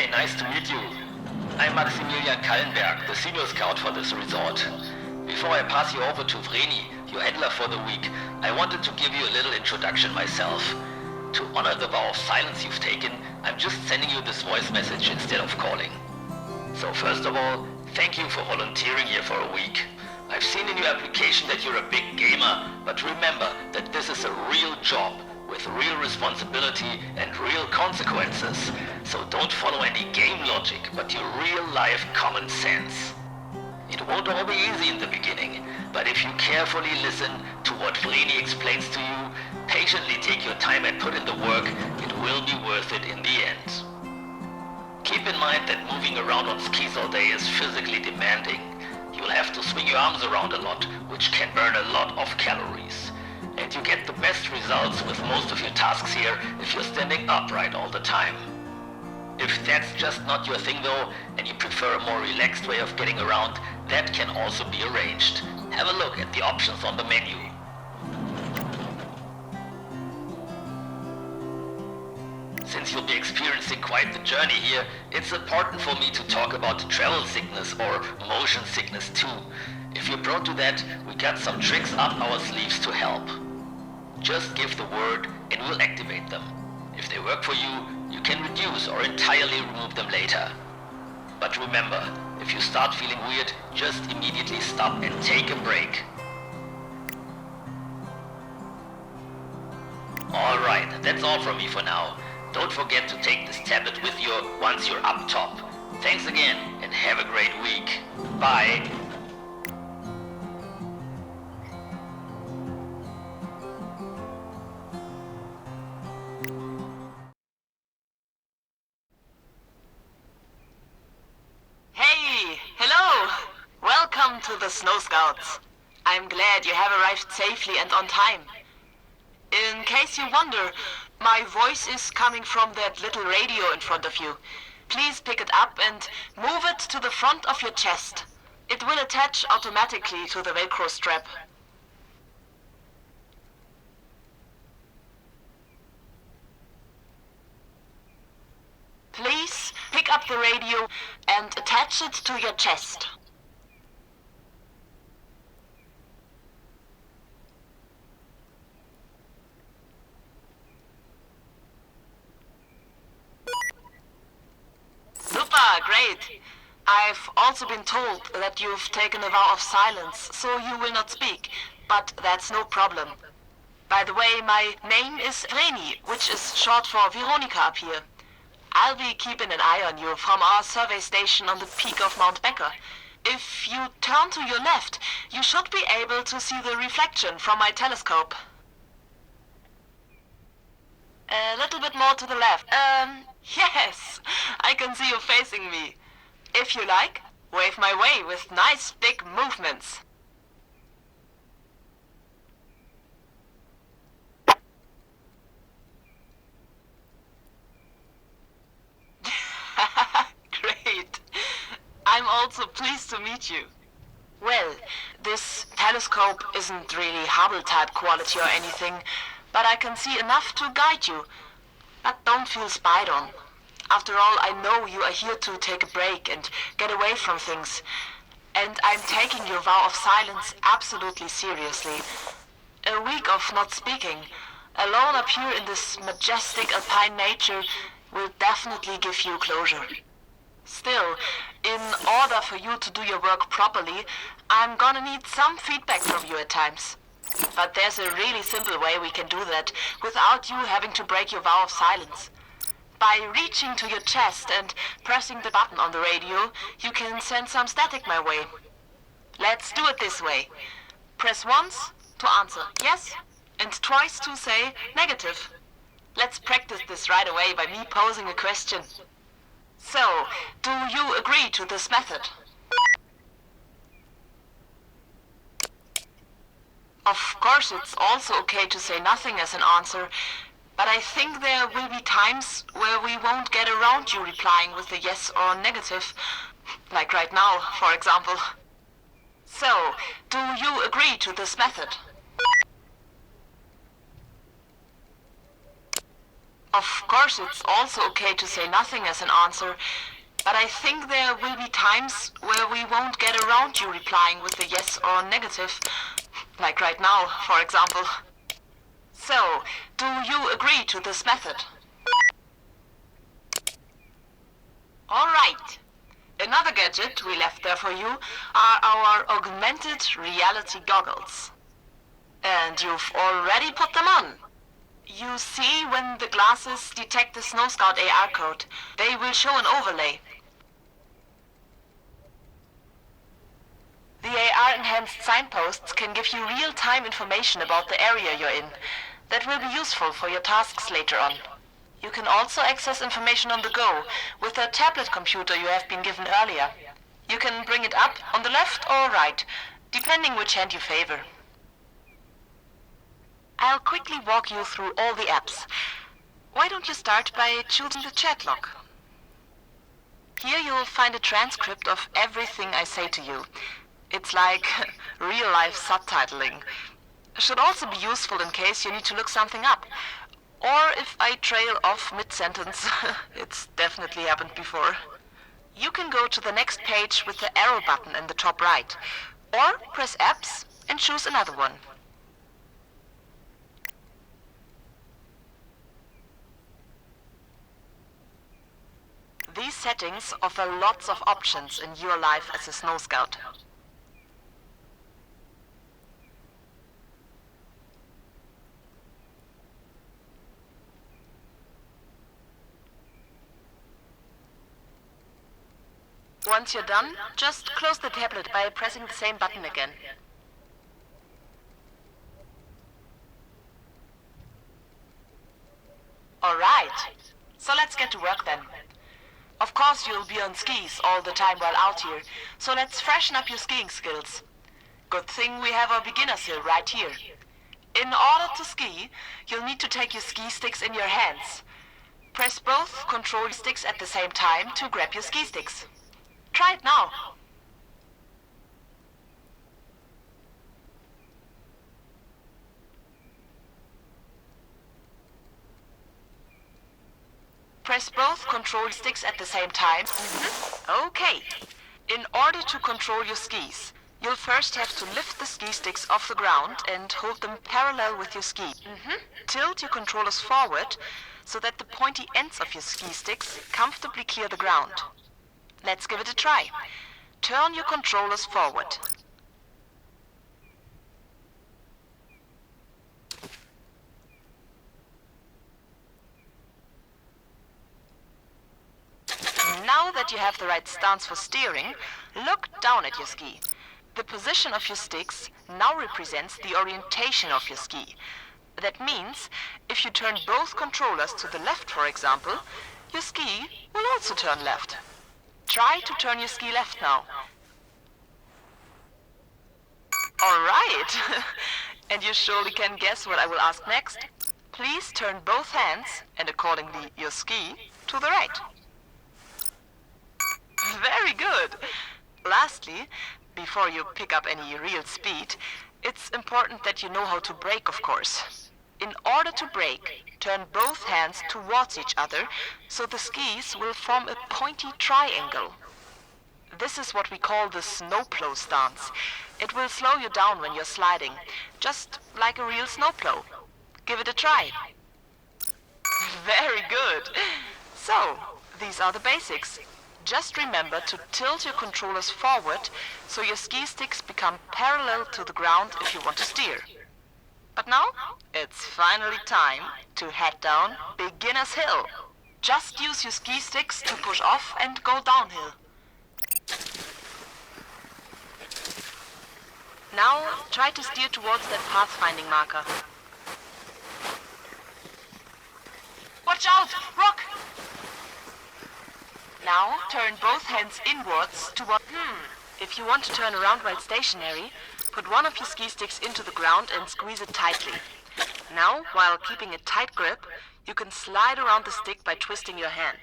Hey, nice to meet you. I'm Maximilian Kallenberg, the senior scout for this resort. Before I pass you over to Vreni, your handler for the week, I wanted to give you a little introduction myself. To honor the vow of silence you've taken, I'm just sending you this voice message instead of calling. So first of all, thank you for volunteering here for a week. I've seen in your application that you're a big gamer, but remember that this is a real job with real responsibility and real consequences. So don't follow any game logic, but your real-life common sense. It won't all be easy in the beginning, but if you carefully listen to what Vreni explains to you, patiently take your time and put in the work, it will be worth it in the end. Keep in mind that moving around on skis all day is physically demanding. You'll have to swing your arms around a lot, which can burn a lot of calories. And you get the best results with most of your tasks here if you're standing upright all the time. If that's just not your thing though, and you prefer a more relaxed way of getting around, that can also be arranged. Have a look at the options on the menu. Since you'll be experiencing quite the journey here, it's important for me to talk about travel sickness or motion sickness too. If you're prone to that, we got some tricks up our sleeves to help. Just give the word and we'll activate them. If they work for you, you can reduce or entirely remove them later. But remember, if you start feeling weird, just immediately stop and take a break. Alright, that's all from me for now. Don't forget to take this tablet with you once you're up top. Thanks again and have a great week. Bye. Hey, hello! Welcome to the Snow Scouts. I'm glad you have arrived safely and on time. In case you wonder, my voice is coming from that little radio in front of you. Please pick it up and move it to the front of your chest. It will attach automatically to the Velcro strap. Please pick up the radio and attach it to your chest. Super, great. I've also been told that you've taken a vow of silence, so you will not speak, but that's no problem. By the way, my name is Vreni, which is short for Veronica up here. I'll be keeping an eye on you from our survey station on the peak of Mount Becker. If you turn to your left, you should be able to see the reflection from my telescope. A little bit more to the left. Yes, I can see you facing me. If you like, wave my way with nice big movements. Great. I'm also pleased to meet you. Well, this telescope isn't really Hubble-type quality or anything, but I can see enough to guide you. But don't feel spied on. After all, I know you are here to take a break and get away from things. And I'm taking your vow of silence absolutely seriously. A week of not speaking, alone up here in this majestic alpine nature, will definitely give you closure. Still, in order for you to do your work properly, I'm gonna need some feedback from you at times. But there's a really simple way we can do that without you having to break your vow of silence. By reaching to your chest and pressing the button on the radio, you can send some static my way. Let's do it this way. Press once to answer yes, and twice to say negative. Let's practice this right away by me posing a question. So, do you agree to this method? Of course, it's also okay to say nothing as an answer, but I think there will be times where we won't get around you replying with a yes or negative, like right now, for example. So, do you agree to this method? Of course. course, it's also okay to say nothing as an answer, but I think there will be times where we won't get around you replying with a yes or negative. Like right now, for example. So, do you agree to this method? All right. Another gadget we left there for you are our augmented reality goggles. And you've already put them on. You see, when the glasses detect the Snow Scout AR code, they will show an overlay. The AR-enhanced signposts can give you real-time information about the area you're in. That will be useful for your tasks later on. You can also access information on the go with a tablet computer you have been given earlier. You can bring it up on the left or right, depending which hand you favor. I'll quickly walk you through all the apps. Why don't you start by choosing the chat log? Here you'll find a transcript of everything I say to you. It's like real-life subtitling. Should also be useful in case you need to look something up. Or if I trail off mid-sentence. It's definitely happened before. You can go to the next page with the arrow button in the top right. Or press apps and choose another one. These settings offer lots of options in your life as a Snow Scout. Once you're done, just close the tablet by pressing the same button again. All right, so let's get to work then. Of course you'll be on skis all the time while out here, so let's freshen up your skiing skills. Good thing we have our beginner's hill right here. In order to ski, you'll need to take your ski sticks in your hands. Press both control sticks at the same time to grab your ski sticks. Try it now. Press both control sticks at the same time. Okay. In order to control your skis, you'll first have to lift the ski sticks off the ground and hold them parallel with your ski. Tilt your controllers forward so that the pointy ends of your ski sticks comfortably clear the ground. Let's give it a try. Turn your controllers forward. Now that you have the right stance for steering, look down at your ski. The position of your sticks now represents the orientation of your ski. That means, if you turn both controllers to the left, for example, your ski will also turn left. Try to turn your ski left now. All right. And you surely can guess what I will ask next. Please turn both hands, and accordingly your ski, to the right. Very good. Lastly, before you pick up any real speed, it's important that you know how to brake, of course. In order to brake, turn both hands towards each other so the skis will form a pointy triangle. This is what we call the snowplow stance. It will slow you down when you're sliding, just like a real snowplow. Give it a try. Very good. So, these are the basics. Just remember to tilt your controllers forward so your ski sticks become parallel to the ground if you want to steer. But now, it's finally time to head down Beginner's Hill. Just use your ski sticks to push off and go downhill. Now, try to steer towards that pathfinding marker. Watch out! Rock! Now, turn both hands inwards toward... If you want to turn around while stationary, put one of your ski sticks into the ground and squeeze it tightly. Now, while keeping a tight grip, you can slide around the stick by twisting your hand.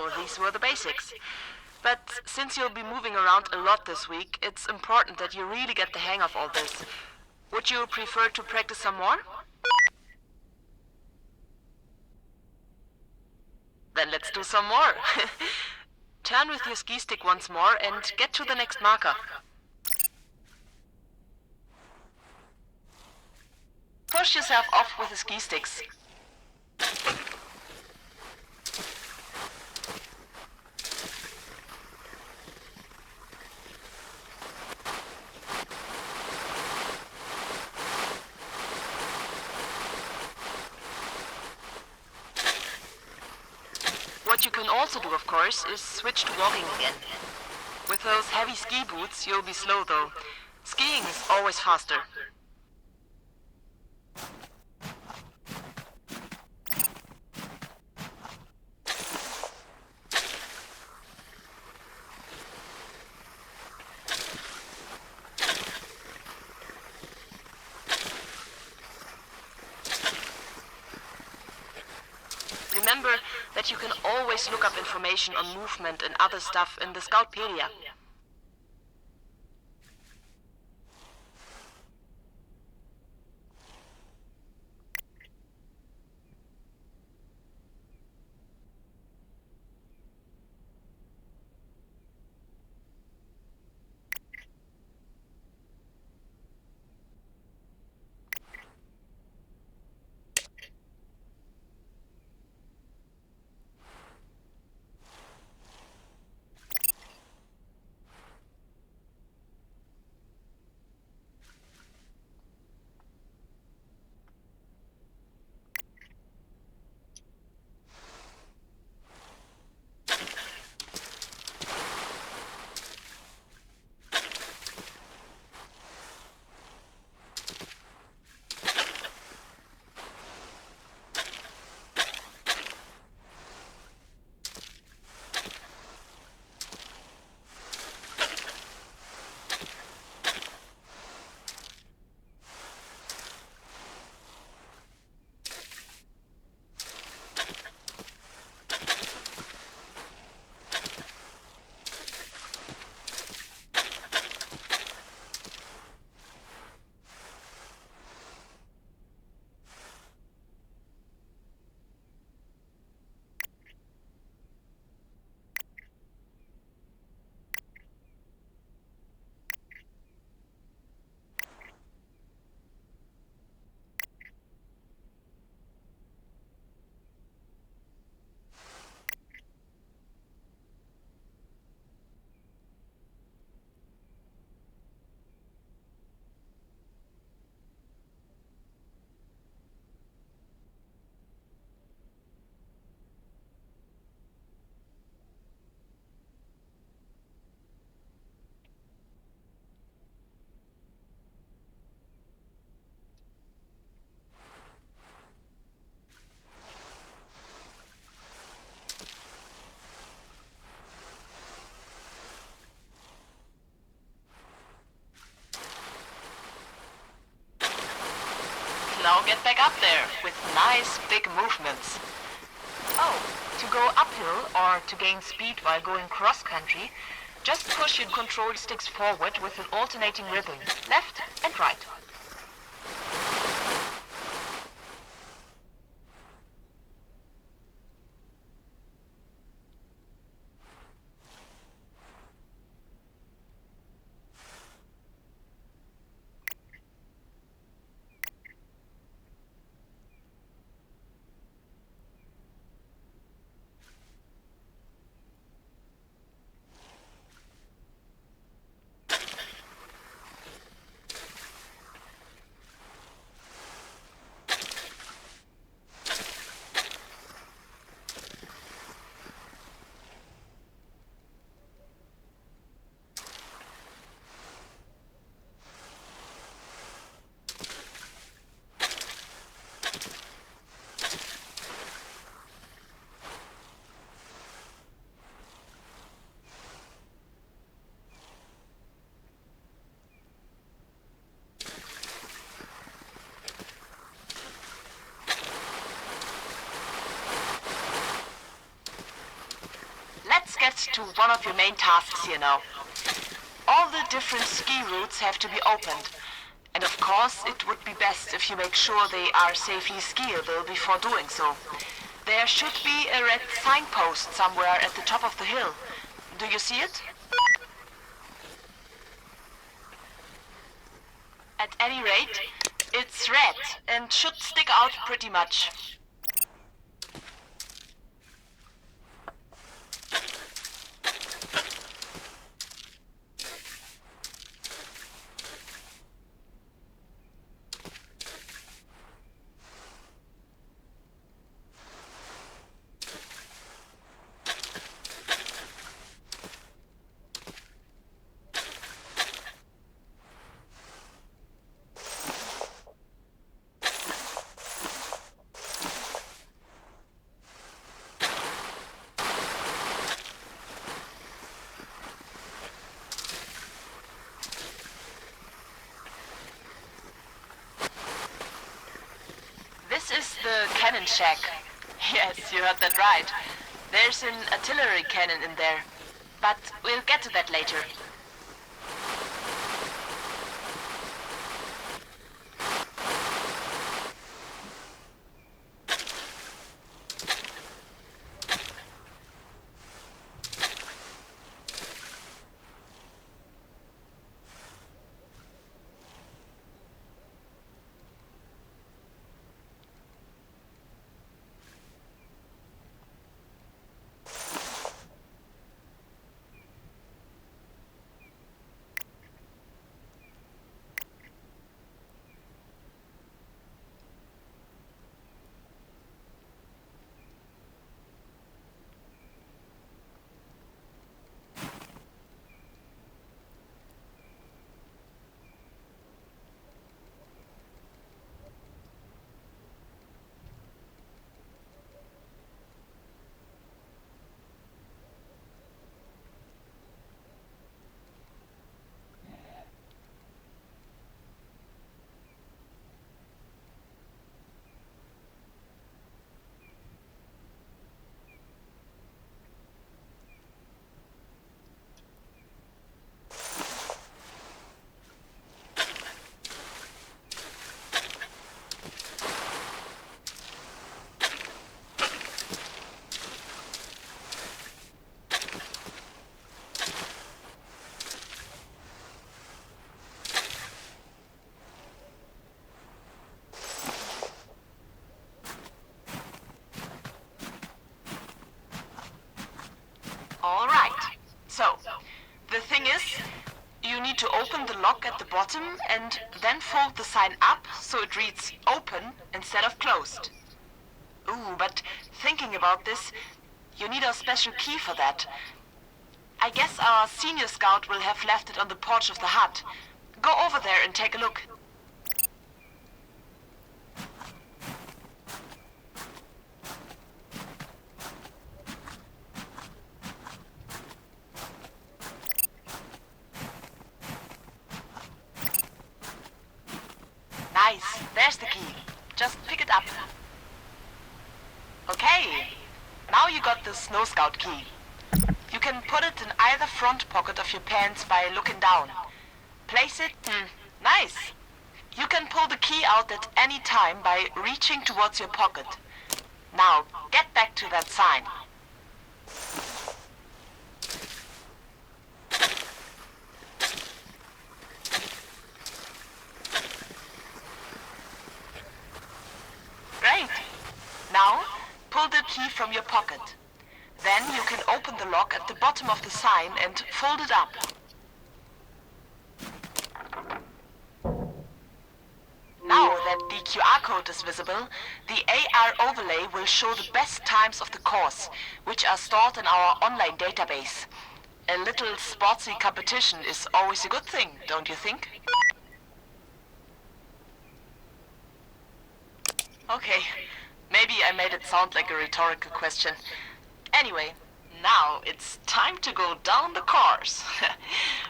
So, these were the basics. But since you'll be moving around a lot this week, it's important that you really get the hang of all this. Would you prefer to practice some more? Then let's do some more. Turn with your ski stick once more and get to the next marker. Push yourself off with the ski sticks. What you can also do, of course, is switch to walking again. With those heavy ski boots, you'll be slow though. Skiing is always faster. Remember that you can always look up information on movement and other stuff in the Scoutpedia. Now get back up there with nice big movements. Oh, to go uphill or to gain speed while going cross-country, just push your control sticks forward with an alternating rhythm, left and right. let's get to one of your main tasks here now. All the different ski routes have to be opened. And of course, it would be best if you make sure they are safely skiable before doing so. There should be a red signpost somewhere at the top of the hill. Do you see it? At any rate, it's red and should stick out pretty much. This is the cannon shack. Yes, you heard that right. There's an artillery cannon in there. But we'll get to that later. All right. So, the thing is, you need to open the lock at the bottom and then fold the sign up so it reads open instead of closed. Ooh, but thinking about this, you need a special key for that. I guess our senior scout will have left it on the porch of the hut. Go over there and take a look. Nice, there's the key. Just pick it up. Okay, now you got the Snow Scout key. You can put it in either front pocket of your pants by looking down. Place it, nice. You can pull the key out at any time by reaching towards your pocket. Now, get back to that sign. Great. Now, pull the key from your pocket. Then you can open the lock at the bottom of the sign and fold it up. Now that the QR code is visible, the AR overlay will show the best times of the course, which are stored in our online database. A little sportsy competition is always a good thing, don't you think? Okay, maybe I made it sound like a rhetorical question. Anyway, now it's time to go down the course.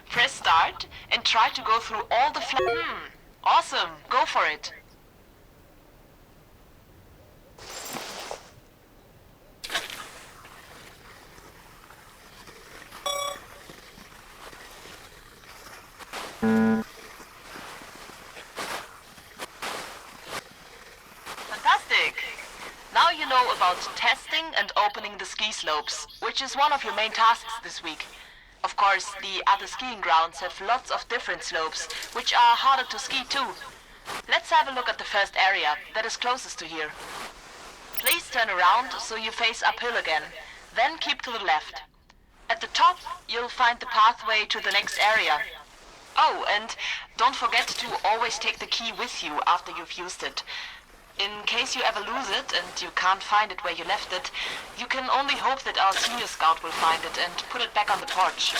Press start and try to go through all the awesome, go for it. Fantastic! Now you know about testing and opening the ski slopes, which is one of your main tasks this week. Of course, the other skiing grounds have lots of different slopes, which are harder to ski too. Let's have a look at the first area that is closest to here. Please turn around so you face uphill again, then keep to the left. At the top, you'll find the pathway to the next area. Oh, and don't forget to always take the key with you after you've used it. In case you ever lose it and you can't find it where you left it, you can only hope that our senior scout will find it and put it back on the porch.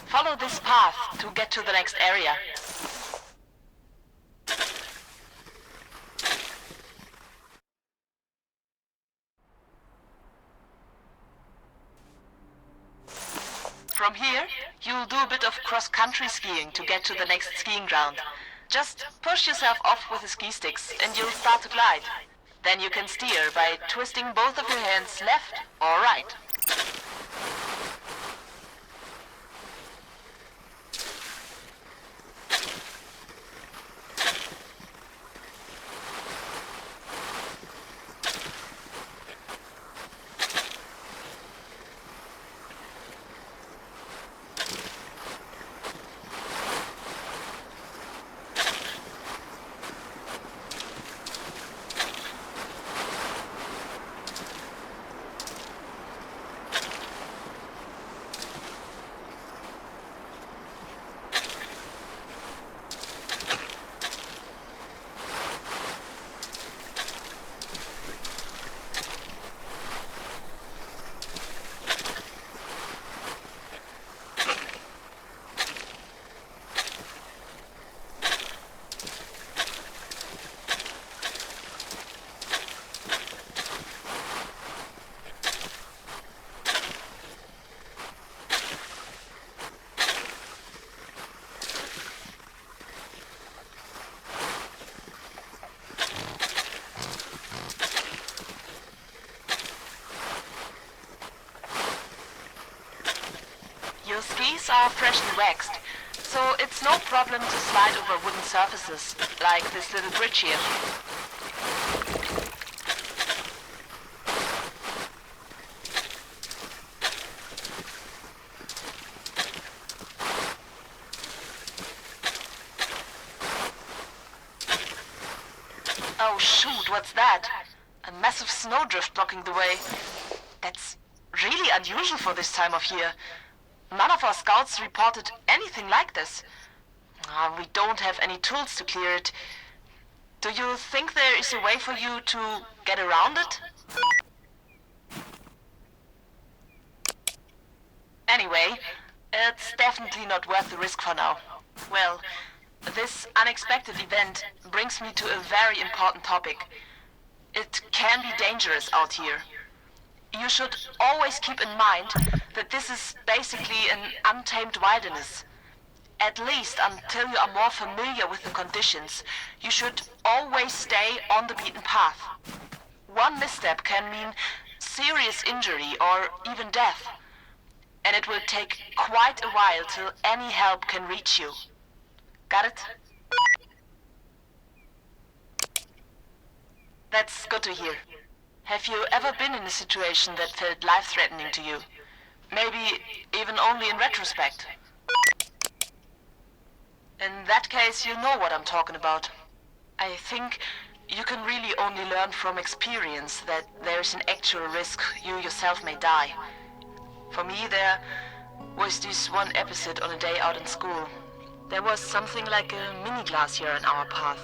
Follow this path to get to the next area. From here, you'll do a bit of cross-country skiing to get to the next skiing ground. Just push yourself off with the ski sticks and you'll start to glide. Then you can steer by twisting both of your hands left or right. Your skis are freshly waxed, so it's no problem to slide over wooden surfaces, like this little bridge here. Oh shoot, what's that? A massive snowdrift blocking the way. That's really unusual for this time of year. None of our scouts reported anything like this. We don't have any tools to clear it. Do you think there is a way for you to get around it? Anyway, it's definitely not worth the risk for now. Well, this unexpected event brings me to a very important topic. It can be dangerous out here. You should always keep in mind that this is basically an untamed wilderness. At least until you are more familiar with the conditions, you should always stay on the beaten path. One misstep can mean serious injury or even death. And it will take quite a while till any help can reach you. Got it? That's good to hear. Have you ever been in a situation that felt life-threatening to you? Maybe even only in retrospect. In that case, you know what I'm talking about. I think you can really only learn from experience that there's an actual risk you yourself may die. For me, there was this one episode on a day out in school. There was something like a mini glacier in our path.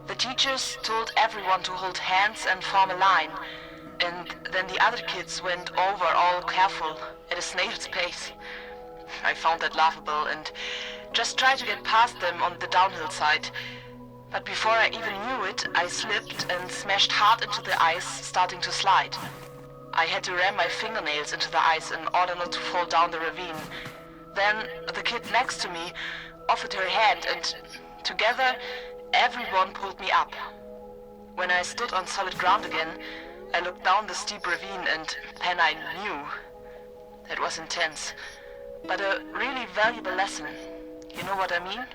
The teachers told everyone to hold hands and form a line, and then the other kids went over all careful at a snail's pace. I found that laughable and just tried to get past them on the downhill side. But before I even knew it, I slipped and smashed hard into the ice, starting to slide. I had to ram my fingernails into the ice in order not to fall down the ravine. Then the kid next to me offered her hand, and together everyone pulled me up. When I stood on solid ground again, I looked down the steep ravine, and then I knew. That was intense, but a really valuable lesson. You know what I mean?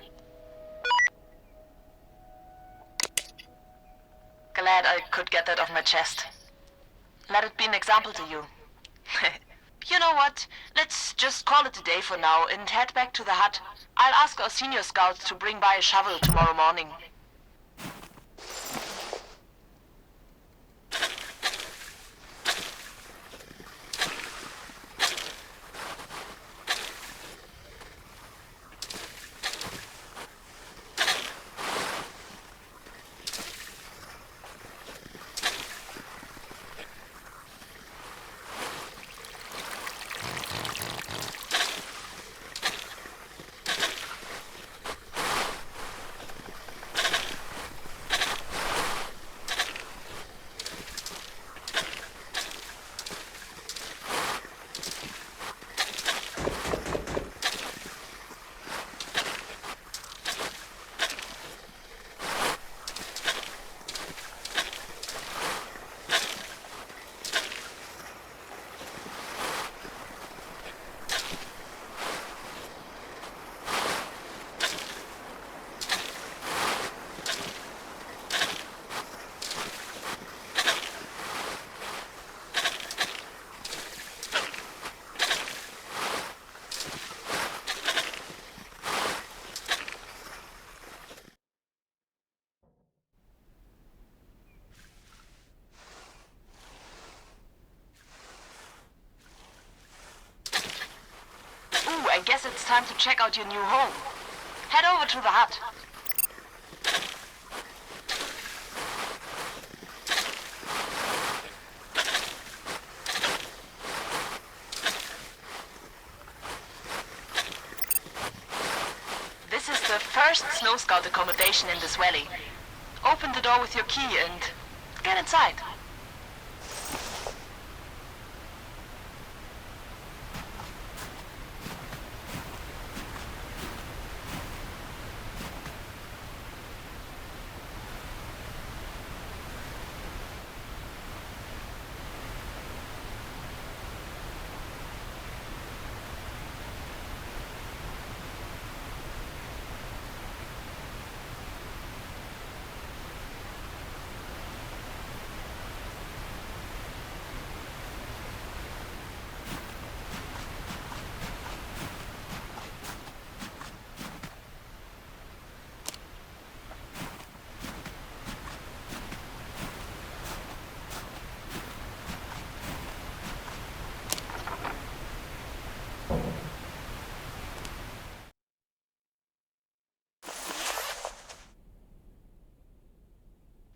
Glad I could get that off my chest. Let it be an example to you. You know what? Let's just call it a day for now and head back to the hut. I'll ask our senior scout to bring by a shovel tomorrow morning. I guess it's time to check out your new home. Head over to the hut. This is the first Snow Scout accommodation in this valley. Open the door with your key and get inside.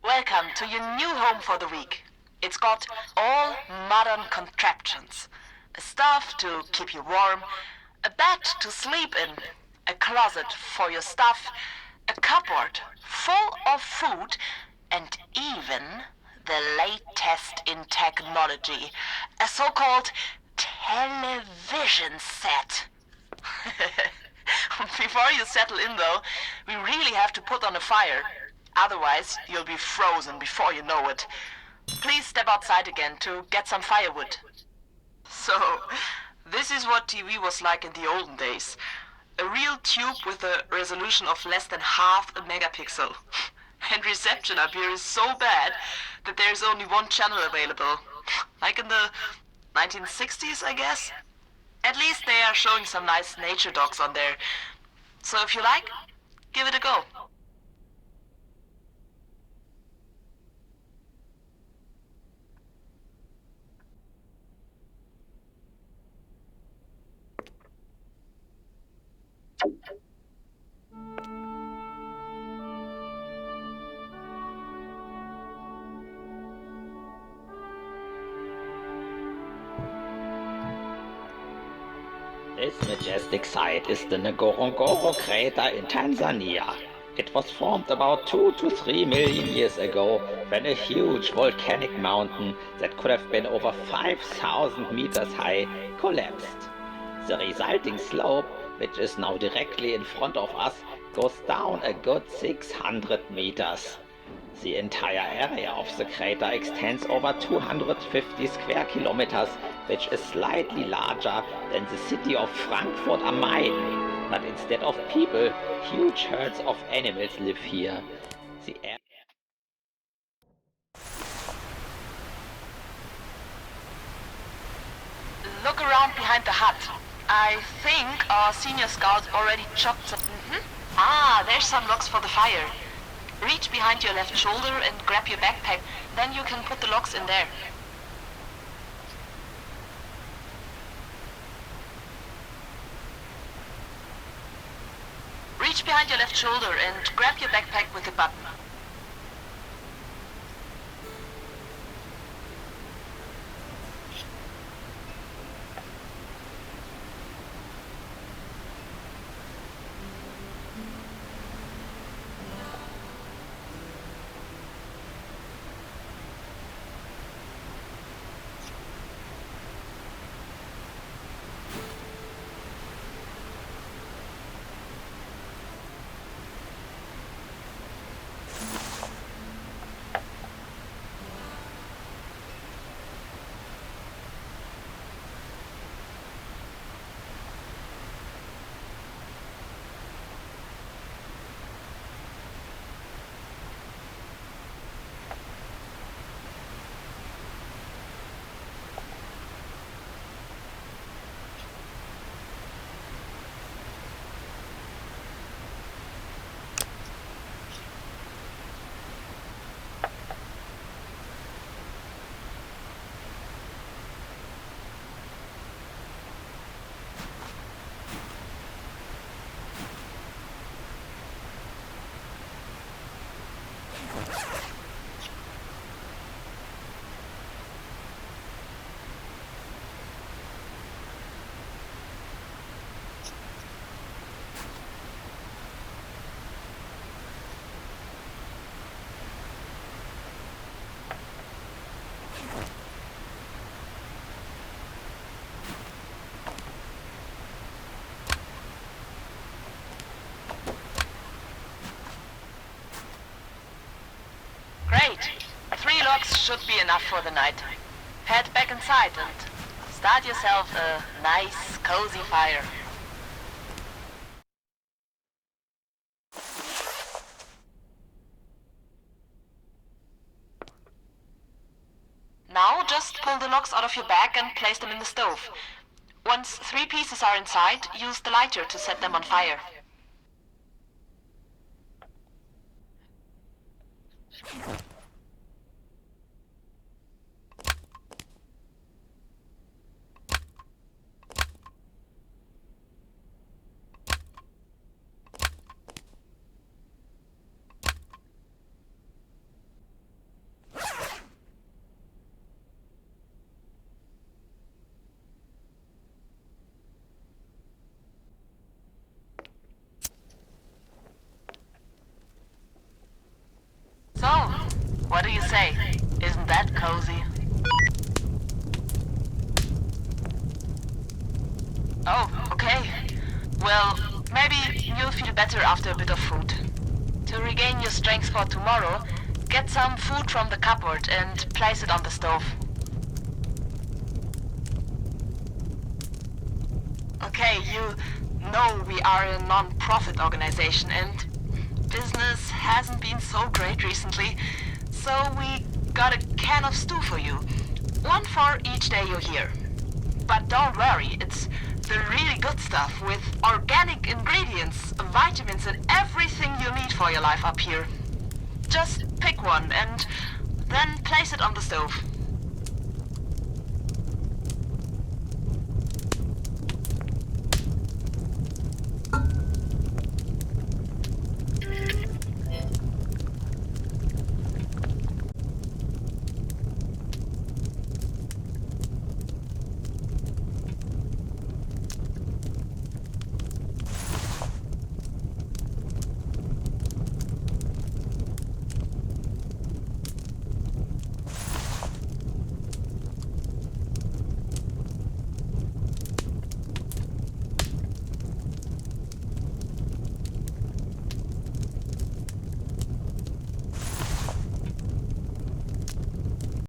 Welcome to your new home for the week. It's got all modern contraptions. A stove to keep you warm, a bed to sleep in, a closet for your stuff, a cupboard full of food, and even the latest in technology, a so-called television set. Before you settle in, though, we really have to put on a fire. Otherwise, you'll be frozen before you know it. Please step outside again to get some firewood. So, this is what TV was like in the olden days. A real tube with a resolution of less than half a megapixel. And reception up here is so bad that there's only one channel available. Like in the 1960s, I guess. At least they are showing some nice nature dogs on there. So if you like, give it a go. This majestic site is the Ngorongoro crater in Tanzania. It was formed about 2 to 3 million years ago when a huge volcanic mountain that could have been over 5,000 meters high collapsed. The resulting slope, which is now directly in front of us, goes down a good 600 meters. The entire area of the crater extends over 250 square kilometers, which is slightly larger than the city of Frankfurt am Main. But instead of people, huge herds of animals live here. The air Look around behind the hut. I think our senior scout already chopped some... Ah, there's some logs for the fire. Reach behind your left shoulder and grab your backpack. Then you can put the logs in there. Reach behind your left shoulder and grab your backpack with the button. Great. 3 logs should be enough for the night. Head back inside and start yourself a nice, cozy fire. Now just pull the logs out of your bag and place them in the stove. Once 3 pieces are inside, use the lighter to set them on fire. So, what do you say? Isn't that cozy? Oh, okay. Well, maybe you'll feel better after a bit of food. To regain your strength for tomorrow, get some food from the cupboard and place it on the stove. Okay, you know we are a non-profit organization and business hasn't been so great recently, so we got a can of stew for you. 1 for each day you're here. But don't worry, it's the really good stuff with organic ingredients, vitamins, and everything you need for your life up here. Just pick one and then place it on the stove.